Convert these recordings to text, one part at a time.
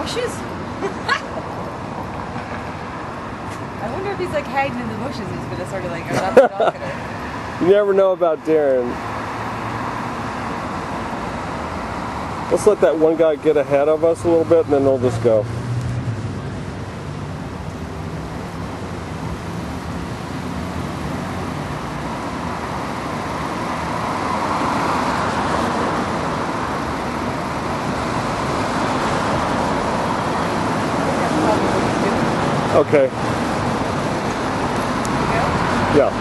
bushes? I wonder if he's like hiding in the bushes. He's gonna sort of like, I'm not stalking her. You never know about Darren. Let's let that one guy get ahead of us a little bit and then they'll just go. Okay. Yeah.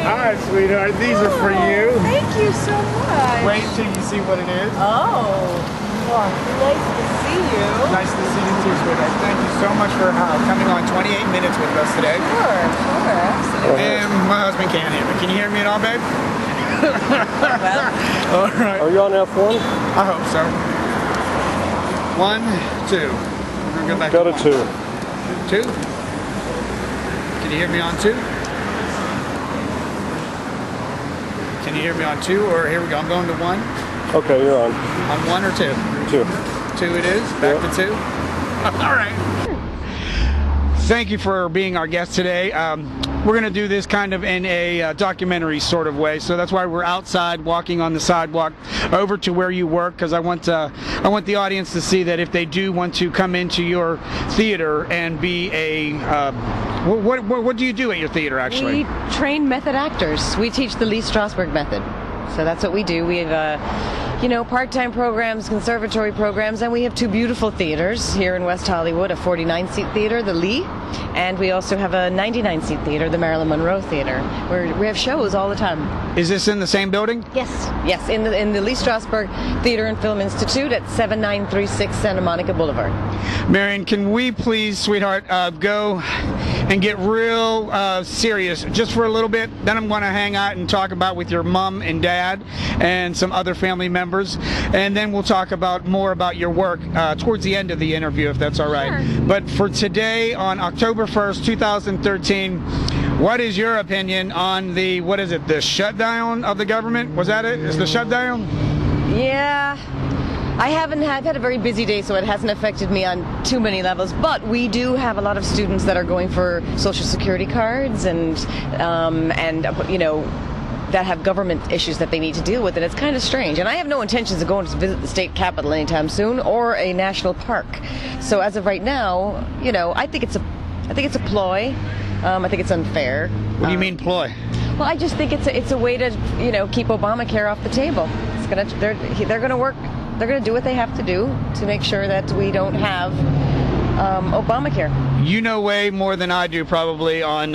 Hi, sweetheart. These are for you. Thank you so much. Wait till you see what it is. Oh, well, nice to see you. Nice to see you too, sweetheart. Thank you so much for coming on 28 minutes with us today. Sure, absolutely. And my husband can't hear me. Can you hear me at all, babe? Well, All right. Are you on F1? I hope so. 1, 2. We're gonna go back Go to one. 2. 2. Can you hear me on 2? Can you hear me on 2? Or here we go. I'm going to 1. Okay, you're on. On 1 or 2? 2. 2 it is. Back to 2. All right. Thank you for being our guest today. We're going to do this kind of in a documentary sort of way, so that's why we're outside walking on the sidewalk over to where you work, because I want the audience to see that if they do want to come into your theater and be a what do you do at your theater actually? We train method actors. We teach the Lee Strasberg method. So that's what we do. We have part-time programs, conservatory programs, and we have 2 beautiful theaters here in West Hollywood, a 49-seat theater, the Lee, and we also have a 99-seat theater, the Marilyn Monroe Theater, where we have shows all the time. Is this in the same building? Yes, in the Lee Strasberg Theater and Film Institute at 7936 Santa Monica Boulevard. Marian, can we please, sweetheart, go and get real serious just for a little bit? Then I'm going to hang out and talk about with your mom and dad and some other family members, and then we'll talk about more about your work towards the end of the interview, if that's all right. Sure. But for today, on October 1st, 2013, what is your opinion on the shutdown of the government? Was that it? Is the shutdown? Yeah. I've had a very busy day, so it hasn't affected me on too many levels, but we do have a lot of students that are going for Social Security cards and that have government issues that they need to deal with, and it's kind of strange. And I have no intentions of going to visit the state capitol anytime soon or a national park. So as of right now, I think it's a ploy. I think it's unfair. What do you mean ploy? Well, I just think it's a way to keep Obamacare off the table. They're going to work. They're going to do what they have to do to make sure that we don't have Obamacare. You know way more than I do probably on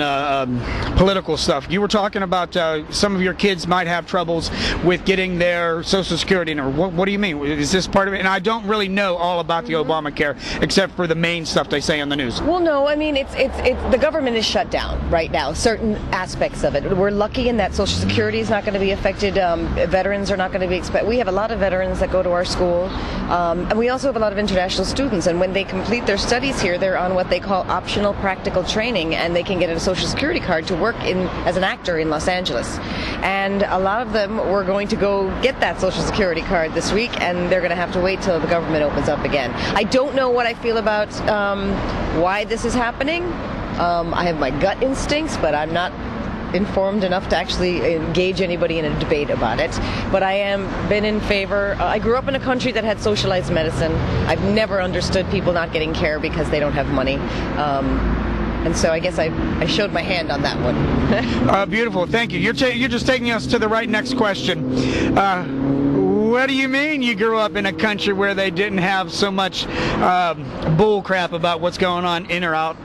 political stuff. You were talking about some of your kids might have troubles with getting their Social Security number. What do you mean? Is this part of it? And I don't really know all about the Obamacare except for the main stuff they say on the news. Well, no, I mean it's the government is shut down right now. Certain aspects of it. We're lucky in that Social Security is not going to be affected. Veterans are not going to be expected. We have a lot of veterans that go to our school, and we also have a lot of international students. And when they complete their studies here, they're on what they call optional practical training, and they can get a Social Security card to work as an actor in Los Angeles. And a lot of them were going to go get that Social Security card this week, and they're going to have to wait till the government opens up again. I don't know what I feel about why this is happening. I have my gut instincts, but I'm not informed enough to actually engage anybody in a debate about it. But I am been in favor. I grew up in a country that had socialized medicine. I've never understood people not getting care because they don't have money. And so I guess I showed my hand on that one. Beautiful, thank you. You're just taking us to the right next question. What do you mean you grew up in a country where they didn't have so much bull crap about what's going on in or out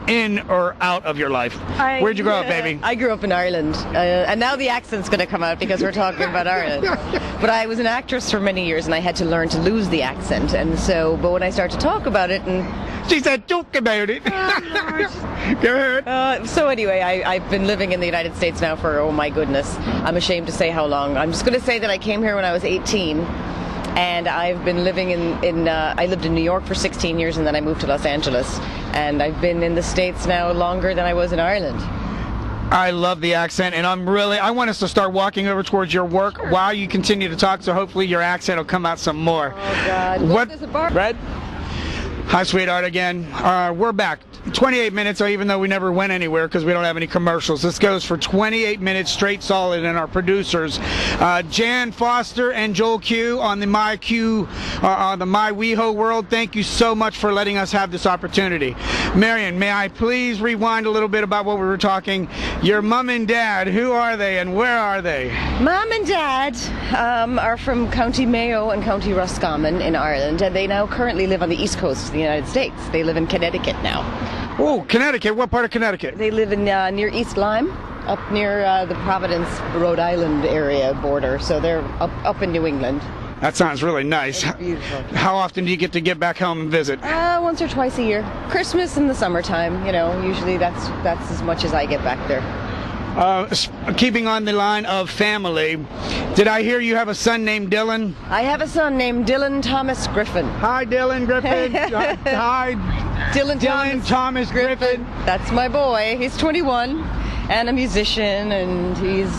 of your life? Where'd you grow up, baby? I grew up in Ireland, and now the accent's going to come out because we're talking about Ireland. But I was an actress for many years, and I had to learn to lose the accent. And so, but when I started to talk about it, and she said, "Talk about it." Go ahead. So anyway, I've been living in the United States now for, oh my goodness, I'm ashamed to say how long. I'm just going to say that I came here when I was 18, and I've been living I lived in New York for 16 years, and then I moved to Los Angeles, and I've been in the States now longer than I was in Ireland. I love the accent, and I want us to start walking over towards your work while you continue to talk, so hopefully your accent will come out some more. Oh God. What? There's a bar. Red? Hi, sweetheart, again. We're back. 28 minutes, even though we never went anywhere because we don't have any commercials. This goes for 28 minutes straight solid, and our producers, Jan Foster and Joel Q on the My WeHo world, thank you so much for letting us have this opportunity. Marian, may I please rewind a little bit about what we were talking? Your mom and dad, who are they and where are they? Mom and Dad are from County Mayo and County Roscommon in Ireland, and they now currently live on the East Coast of the United States. They live in Connecticut now. Oh, Connecticut. What part of Connecticut? They live in near East Lyme, up near the Providence, Rhode Island area border. So they're up in New England. That sounds really nice. It's beautiful. How often do you get to get back home and visit? Once or twice a year. Christmas in the summertime. Usually that's as much as I get back there. Keeping on the line of family, did I hear you have a son named Dylan? I have a son named Dylan Thomas Griffin. Hi, Dylan Griffin. Hi, Dylan Thomas Griffin. That's my boy. He's 21 and a musician, and he's,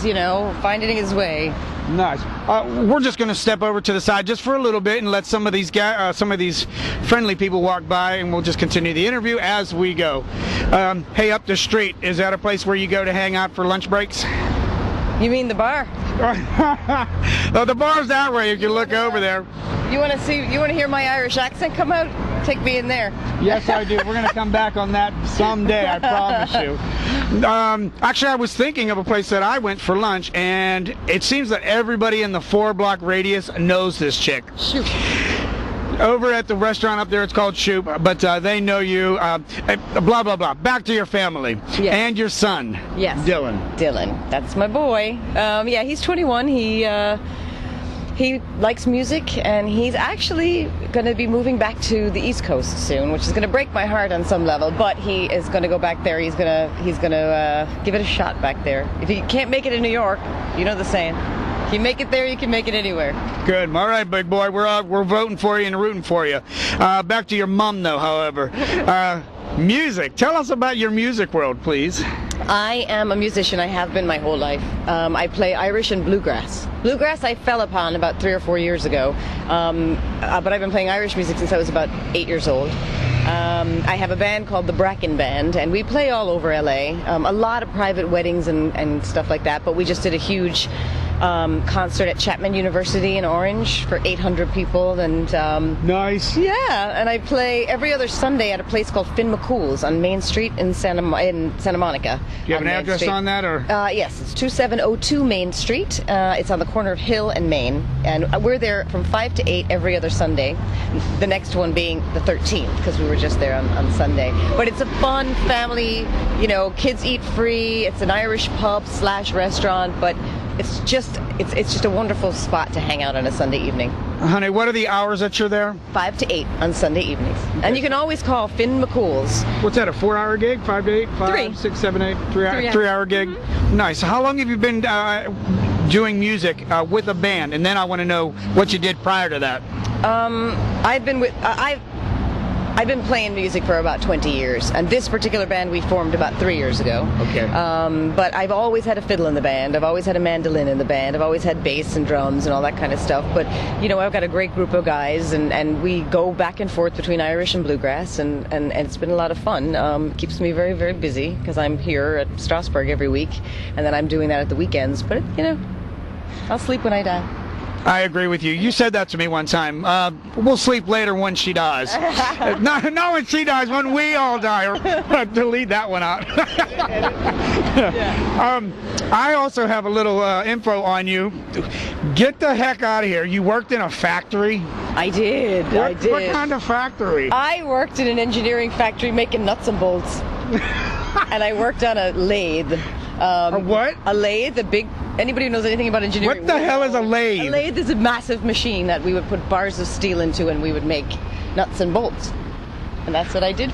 finding his way. Nice. We're just going to step over to the side just for a little bit and let some of these friendly people walk by, and we'll just continue the interview as we go. Hey, up the street, is that a place where you go to hang out for lunch breaks? You mean the bar? Oh, the bar's that way. You can look over there. You want to hear my Irish accent come out? Take me in there. Yes, I do. We're going to come back on that someday, I promise you. Actually, I was thinking of a place that I went for lunch, and it seems that everybody in the 4-block radius knows this chick. Shoot. Over at the restaurant up there, it's called Shoop, but they know you. Blah, blah, blah. Back to your family. Yes. And your son. Yes. Dylan. That's my boy. Yeah, he's 21. He likes music, and he's actually going to be moving back to the East Coast soon, which is going to break my heart on some level. But he is going to go back there. He's going to give it a shot back there. If you can't make it in New York, you know the saying. If you make it there, you can make it anywhere. Good. All right, big boy. We're voting for you and rooting for you. Back to your mom, though. However, music. Tell us about your music world, please. I am a musician. I have been my whole life. I play Irish and bluegrass. Bluegrass I fell upon about 3 or 4 years ago, but I've been playing Irish music since I was about 8 years old. I have a band called the Bracken Band, and we play all over LA. A lot of private weddings and stuff like that, but we just did a huge concert at Chapman University in Orange for 800 people, and nice. Yeah, and I play every other Sunday at a place called Finn McCool's on Main Street in Santa Monica. Do you have an address on that, or? Yes, it's 2702 Main Street. It's on the corner of Hill and Main, and we're there from 5 to 8 every other Sunday. The next one being the 13th, because we were just there on Sunday. But it's a fun family, kids eat free. It's an Irish pub / restaurant, but it's just a wonderful spot to hang out on a Sunday evening. Honey, what are the hours that you're there? 5 to 8 on Sunday evenings. Okay. And you can always call Finn McCool's. What's that, a 4-hour gig? 5 to 8? 5, 3. 6, 7, 8? 3-hour gig? Mm-hmm. Nice. How long have you been doing music with a band? And then I want to know what you did prior to that. I've been playing music for about 20 years, and this particular band we formed about 3 years ago. Okay. But I've always had a fiddle in the band. I've always had a mandolin in the band. I've always had bass and drums and all that kind of stuff. But, you know, I've got a great group of guys, and we go back and forth between Irish and bluegrass, and it's been a lot of fun. Keeps me very, very busy because I'm here at Strasberg every week, and then I'm doing that at the weekends. But, you know, I'll sleep when I die. I agree with you. You said that to me one time. We'll sleep later when she dies. Not when she dies, when we all die. Or delete that one out. I also have a little info on you. Get the heck out of here. You worked in a factory? I did. What kind of factory? I worked in an engineering factory making nuts and bolts. And I worked on a lathe. A what? A lathe, anybody who knows anything about engineering. What the hell is a lathe? A lathe is a massive machine that we would put bars of steel into, and we would make nuts and bolts. And that's what I did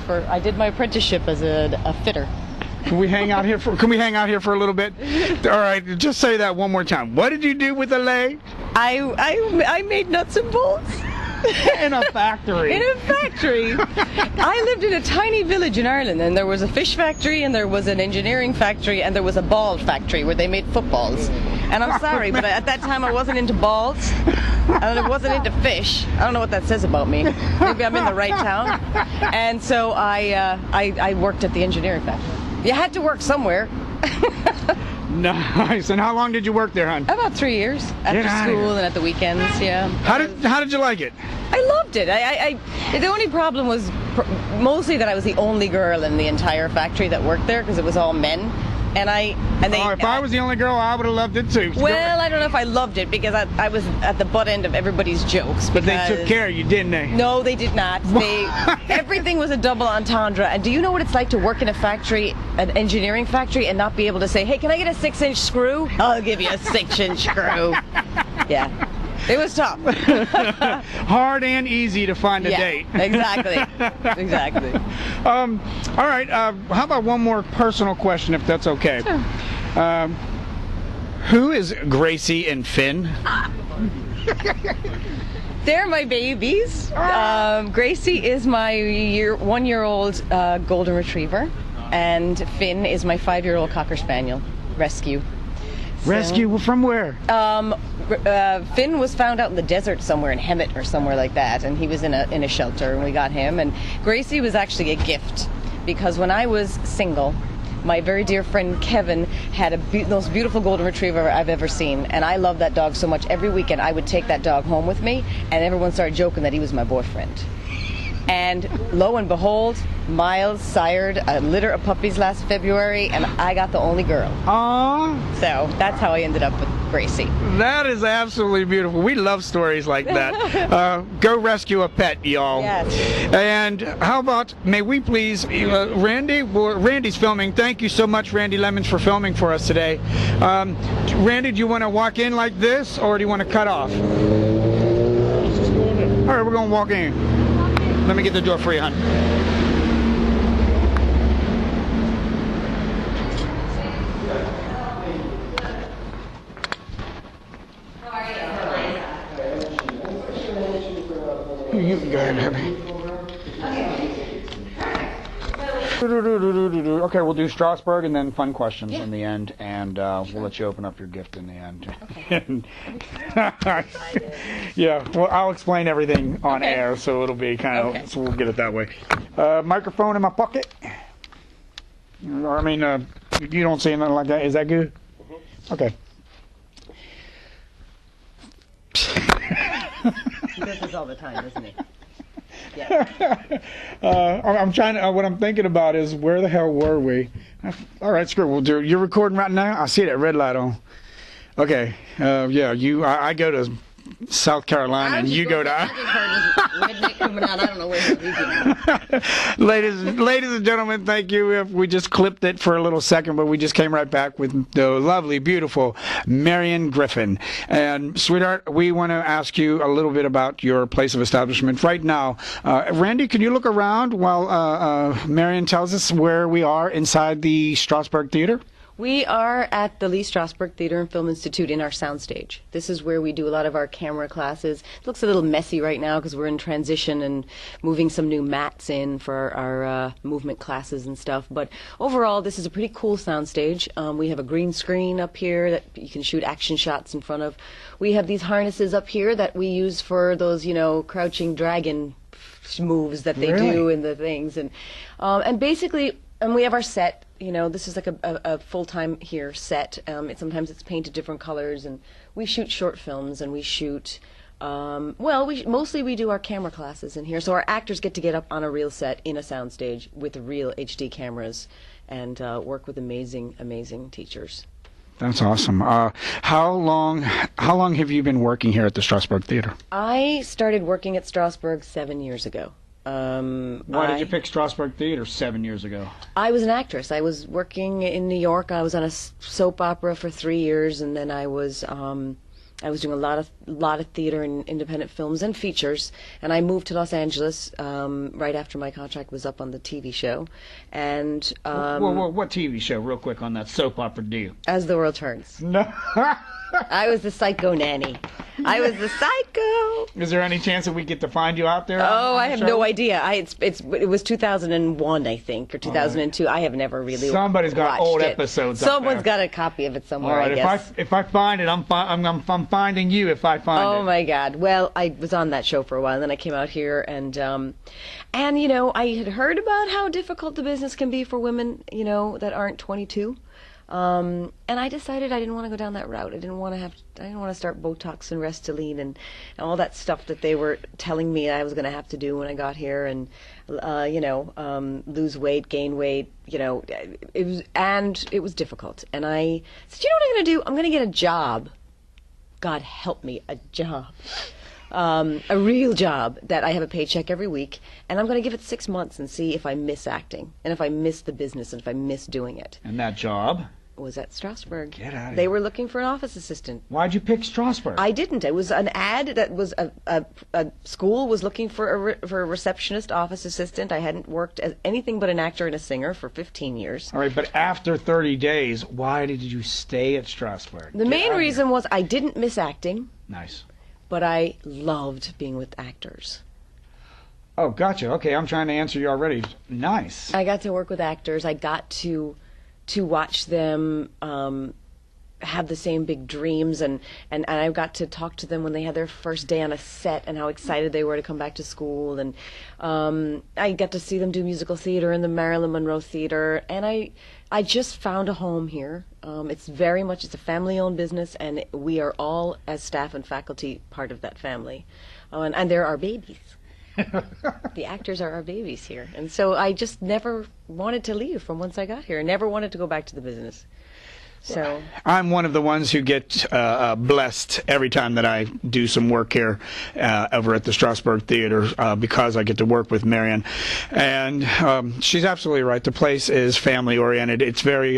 my apprenticeship as a fitter. Can we hang out here for a little bit? All right, just say that one more time. What did you do with a lathe? I made nuts and bolts. In a factory. In a factory. I lived in a tiny village in Ireland, and there was a fish factory, and there was an engineering factory, and there was a ball factory where they made footballs. And I'm sorry, but at that time I wasn't into balls, and I wasn't into fish. I don't know what that says about me. Maybe I'm in the right town. And so I worked at the engineering factory. You had to work somewhere. Nice. And how long did you work there, hon? About 3 years. After school and at the weekends, yeah. How did you like it? I loved it. The only problem was mostly that I was the only girl in the entire factory that worked there because it was all men. If I was the only girl, I would have loved it too. Well, I don't know if I loved it because I was at the butt end of everybody's jokes. But they took care of you, didn't they? No, they did not. Everything was a double entendre. And do you know what it's like to work in a factory, an engineering factory, and not be able to say, "Hey, can I get a 6-inch screw?" "I'll give you a 6-inch screw." Yeah. It was tough. Hard and easy to find a date. Exactly. Exactly. All right. How about one more personal question, if that's okay? Sure. Who is Gracie and Finn? They're my babies. Gracie is my 1-year-old golden retriever, and Finn is my 5-year-old cocker spaniel rescue. Rescue from where? Finn was found out in the desert somewhere in Hemet or somewhere like that, and he was in a shelter, and we got him. And Gracie was actually a gift because when I was single, my very dear friend Kevin had the most beautiful golden retriever I've ever seen, and I love that dog so much. Every weekend I would take that dog home with me, and everyone started joking that he was my boyfriend. And lo and behold, Miles sired a litter of puppies last February, and I got the only girl. Aww. So that's how I ended up with Gracie. That is absolutely beautiful. We love stories like that. Go rescue a pet, y'all. Yes. And how about, may we please, Randy? Well, Randy's filming. Thank you so much, Randy Lemons, for filming for us today. Randy, do you want to walk in like this, or do you want to cut off? All right, we're going to walk in. Let me get the door for you, hon. You can go ahead, baby. Okay, we'll do Strasberg and then fun questions in the end, and we'll let you open up your gift in the end. Okay. Yeah, well, I'll explain everything on air, so it'll be kind of, so we'll get it that way. Microphone in my pocket. I mean, you don't see nothing like that. Is that good? Okay. He does this all the time, doesn't he? Yeah. I'm trying to. What I'm thinking about is where the hell were we? All right, screw. We'll do. You're recording right now. I see that red light on. Okay. Yeah. I go to South Carolina, and you go to. Redneck coming out. I don't know where he's going. Ladies and gentlemen, thank you. We just clipped it for a little second, but we just came right back with the lovely, beautiful Marian Griffin. And sweetheart, we want to ask you a little bit about your place of establishment right now. Randy, can you look around while Marian tells us where we are inside the Strasberg Theater? We are at the Lee Strasberg Theater and Film Institute in our soundstage. This is where we do a lot of our camera classes. It looks a little messy right now because we're in transition and moving some new mats in for our movement classes and stuff. But overall, this is a pretty cool soundstage. We have a green screen up here that you can shoot action shots in front of. We have these harnesses up here that we use for those, crouching dragon moves that they do in the things. And basically, and we have our set. This is like a full-time here set. Sometimes it's painted different colors, and we shoot short films, and we shoot, mostly we do our camera classes in here. So our actors get to get up on a real set in a soundstage with real HD cameras and work with amazing, amazing teachers. That's awesome. How long have you been working here at the Strasberg Theater? I started working at Strasberg 7 years ago. Why did you pick Strasberg Theater 7 years ago? I was an actress. I was working in New York. I was on a soap opera for 3 years, and then I was doing a lot of theater and independent films and features. And I moved to Los Angeles right after my contract was up on the TV show. And what TV show? Real quick on that soap opera deal. As the World Turns. No. I was the psycho nanny. I was the psycho. Is there any chance that we get to find you out there? Oh, I have no idea. It was 2001, I think, or 2002. I have never really. Somebody's got old episodes. Someone's got a copy of it somewhere. All right, I guess. if I find it, I'm finding you. If I find it. Oh my God! Well, I was on that show for a while, and then I came out here, and I had heard about how difficult the business can be for women, that aren't 22. And I decided I didn't want to go down that route. I didn't want to start Botox and Restylane and all that stuff that they were telling me I was going to have to do when I got here, and lose weight, gain weight. It was difficult. And I said, you know what I'm going to do? I'm going to get a job. God help me, a job. A real job that I have a paycheck every week, and I'm going to give it 6 months and see if I miss acting, and if I miss the business, and if I miss doing it. And that job was at Strasberg. Get out of here. They were looking for an office assistant. Why'd you pick Strasberg? I didn't. It was an ad that was a school was looking for a receptionist, office assistant. I hadn't worked as anything but an actor and a singer for 15 years. All right, but after 30 days, why did you stay at Strasberg? The main reason was I didn't miss acting. Nice. But I loved being with actors. Oh, gotcha. Okay, I'm trying to answer you already. Nice. I got to work with actors. I got to watch them have the same big dreams, and I got to talk to them when they had their first day on a set and how excited they were to come back to school. And I got to see them do musical theater in the Marilyn Monroe Theater, and I just found a home here. It's a family-owned business, and we are all, as staff and faculty, part of that family. And they're our babies. The actors are our babies here. And so I just never wanted to leave from once I got here. I never wanted to go back to the business. So I'm one of the ones who get blessed every time that I do some work here over at the Strasberg Theater because I get to work with Marian. And she's absolutely right. The place is family-oriented. It's very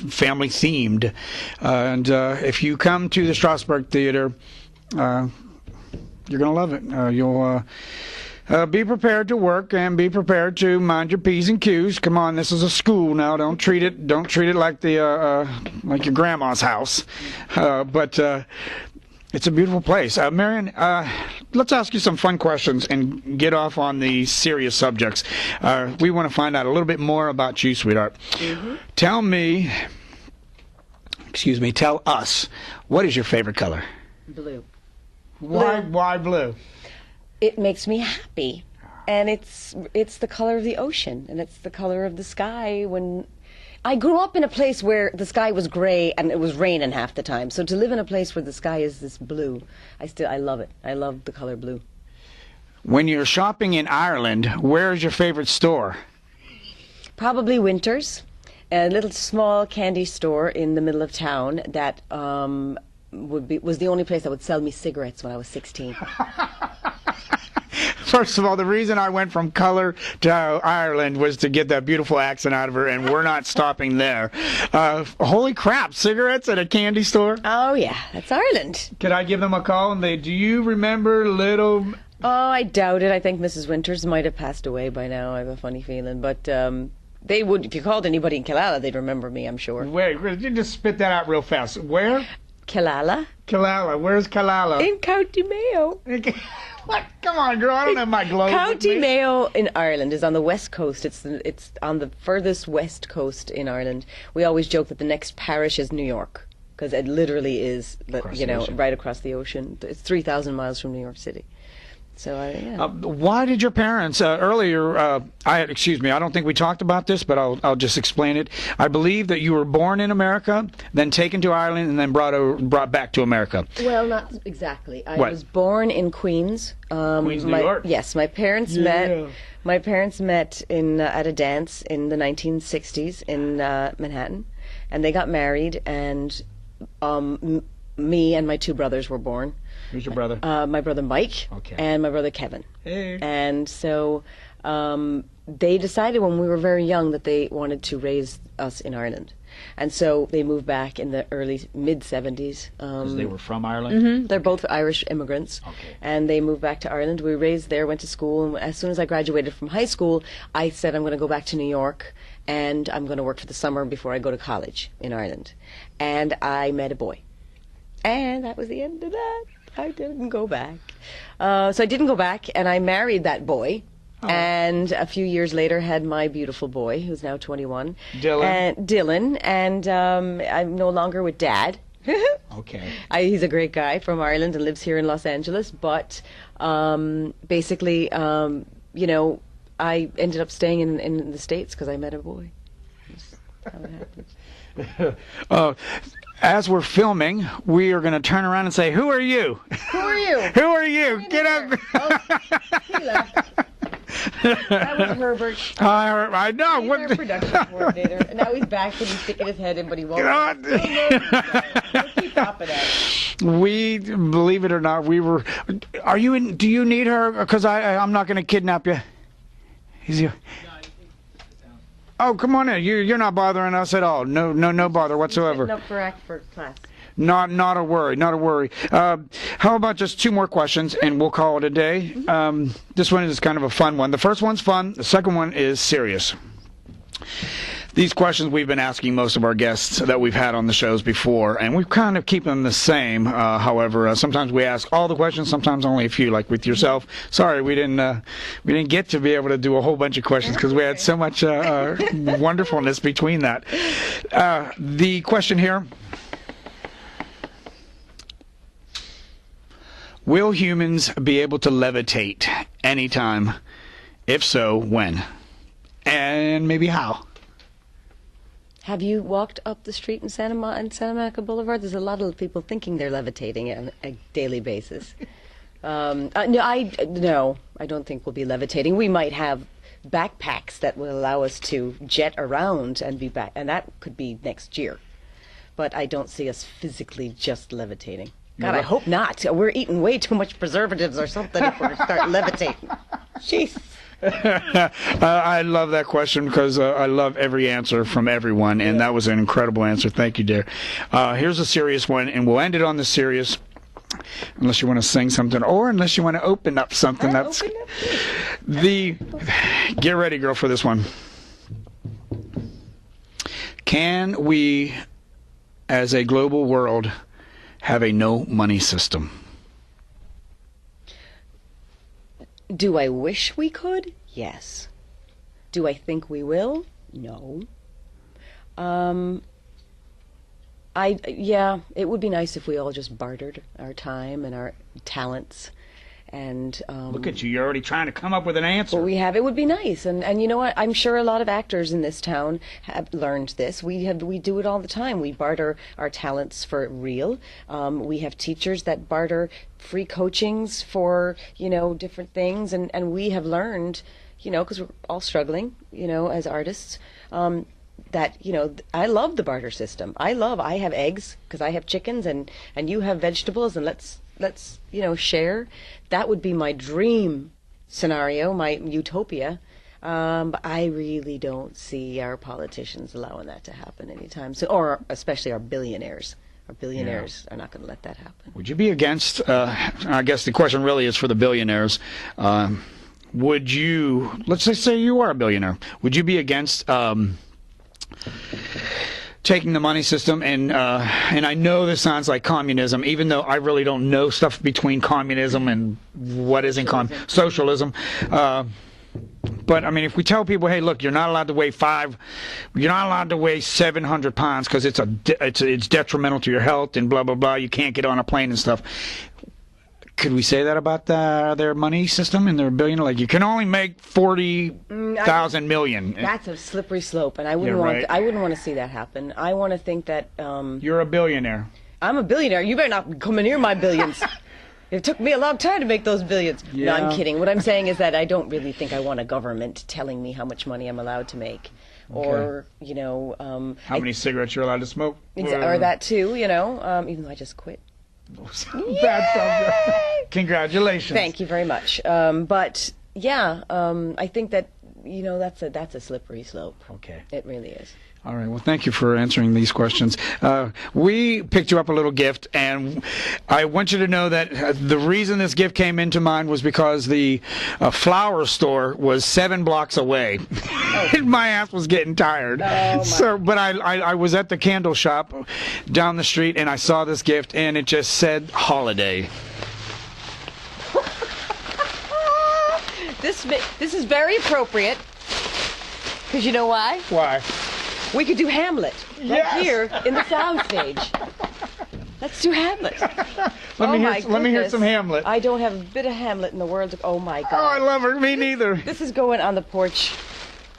family-themed. And if you come to the Strasberg Theater, you're going to love it. You'll be prepared to work and be prepared to mind your P's and Q's. Come on, this is a school now. Don't treat it like like your grandma's house. But it's a beautiful place. Marian, let's ask you some fun questions and get off on the serious subjects. We want to find out a little bit more about you, sweetheart. Mm-hmm. Tell us, what is your favorite color? Blue. Why blue? It makes me happy, and it's the color of the ocean, and it's the color of the sky. When I grew up in a place where the sky was gray and it was raining half the time, so to live in a place where the sky is this blue, I love it. I love the color blue. When you're shopping in Ireland, where is your favorite store? Probably Winters, a little small candy store in the middle of town that was the only place that would sell me cigarettes when I was 16. First of all, the reason I went from color to Ireland was to get that beautiful accent out of her, and we're not stopping there. Holy crap, cigarettes at a candy store? Oh, yeah, that's Ireland. Could I give them a call and do you remember little... Oh, I doubt it. I think Mrs. Winters might have passed away by now. I have a funny feeling. But They would, if you called anybody in Killala, they'd remember me, I'm sure. Wait, you just spit that out real fast. Where? Killala? Killala. Where's Killala? In County Mayo. What? Come on, girl. I don't have my globe. County Mayo in Ireland is on the west coast. It's on the furthest west coast in Ireland. We always joke that the next parish is New York, because it literally is, right across the ocean. It's 3,000 miles from New York City. So, yeah. Why did your parents earlier? I don't think we talked about this, but I'll just explain it. I believe that you were born in America, then taken to Ireland, and then brought back to America. Well, not exactly. I was born in Queens. Queens, New York. Yes, my parents met. My parents met at a dance in the 1960s in Manhattan, and they got married. And me and my two brothers were born. Who's your brother? My brother Mike, and my brother Kevin. Hey. And so they decided when we were very young that they wanted to raise us in Ireland. And so they moved back in the mid-70s. Because they were from Ireland? Mm-hmm. They're both Irish immigrants. Okay. And they moved back to Ireland. We were raised there, went to school. And as soon as I graduated from high school, I said I'm going to go back to New York and I'm going to work for the summer before I go to college in Ireland. And I met a boy. And that was the end of that. I didn't go back. So I didn't go back, and I married that boy. Oh. And a few years later had my beautiful boy, who's now 21. Dylan. And I'm no longer with Dad. Okay. He's a great guy from Ireland and lives here in Los Angeles. But basically, I ended up staying in the States because I met a boy. That's how it happens. As we're filming, we are going to turn around and say, "Who are you? Who are you? Who are you? Get up!" He left. That was Herbert. I know. He's our production coordinator. And now he's back and he's sticking his head in, but he won't. He'll keep popping at it. We, believe it or not, we were. Are you in? Do you need her? Because I'm not going to kidnap you. Is you? Oh, come on in. You're not bothering us at all. No bother whatsoever. Up for class. Not a worry. Not a worry. How about just two more questions and we'll call it a day. This one is kind of a fun one. The first one's fun. The second one is serious. These questions we've been asking most of our guests that we've had on the shows before, and we've kind of keep them the same. However, sometimes we ask all the questions, sometimes only a few, like with yourself. Sorry, we didn't get to be able to do a whole bunch of questions because we had so much wonderfulness between that. The question here: will humans be able to levitate anytime? If so, when? And maybe how? Have you walked up the street in Santa Monica Boulevard? There's a lot of people thinking they're levitating on a daily basis. No, I don't think we'll be levitating. We might have backpacks that will allow us to jet around and be back, and that could be next year. But I don't see us physically just levitating. God, I hope not. We're eating way too much preservatives or something if we start levitating. Jeez. I love that question because I love every answer from everyone, and that was an incredible answer. Thank you, dear. Here's a serious one, and we'll end it on the serious, unless you want to sing something, or unless you want to open up something. Get ready, girl, for this one. Can we, as a global world, have a no money system? Do I wish we could? Yes. Do I think we will? No. It would be nice if we all just bartered our time and our talents. And look at you, you're already trying to come up with an answer. Well, it would be nice. And you know what? I'm sure a lot of actors in this town have learned this. We do it all the time. We barter our talents for real. We have teachers that barter free coachings for, different things. And we have learned, because we're all struggling, as artists, that, I love the barter system. I have eggs because I have chickens and you have vegetables, and let's share. That would be my dream scenario, my utopia. But I really don't see our politicians allowing that to happen anytime soon, or especially our billionaires. Our billionaires are not going to let that happen. Would you be against, I guess the question really is for the billionaires, would you, let's just say you are a billionaire, would you be against taking the money system and I know this sounds like communism, even though I really don't know stuff between communism and what isn't socialism. But I mean, if we tell people, hey, look, you're not allowed to weigh 700 pounds because it's detrimental to your health and blah blah blah. You can't get on a plane and stuff. Could we say that about their money system and their billionaire? Like, you can only make 40,000 million. That's a slippery slope, and I wouldn't want to see that happen. I want to think that you're a billionaire. I'm a billionaire. You better not come near my billions. It took me a long time to make those billions. Yeah. No, I'm kidding. What I'm saying is that I don't really think I want a government telling me how much money I'm allowed to make, or how many cigarettes you're allowed to smoke, or that too. Even though I just quit. Congratulations. Thank you very much. But yeah, I think that that's a slippery slope. Okay. It really is. All right. Well, thank you for answering these questions. We picked you up a little gift, and I want you to know that the reason this gift came into mind was because the flower store was 7 blocks away. And my ass was getting tired. But I was at the candle shop down the street, and I saw this gift, and it just said holiday. This is very appropriate. Because you know why? Why? We could do Hamlet right here in the soundstage. Let's do Hamlet. Let me hear some Hamlet. I don't have a bit of Hamlet in the world. Oh my God. Oh, I love her. Me neither. This is going on the porch.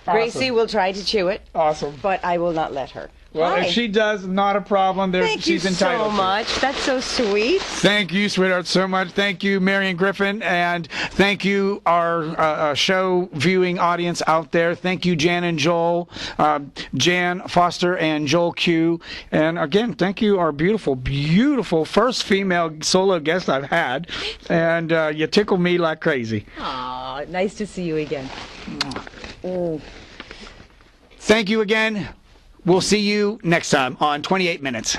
Awesome. Gracie will try to chew it. Awesome. But I will not let her. Well, Hi. if she does, not a problem. She's entitled so much. That's so sweet. Thank you, sweetheart, so much. Thank you, Marian Griffin, and thank you, our show viewing audience out there. Thank you, Jan and Joel, Jan Foster and Joel Q. And again, thank you, our beautiful, beautiful first female solo guest I've had. And you tickle me like crazy. Aw, nice to see you again. Thank you again. We'll see you next time on 28 Minutes.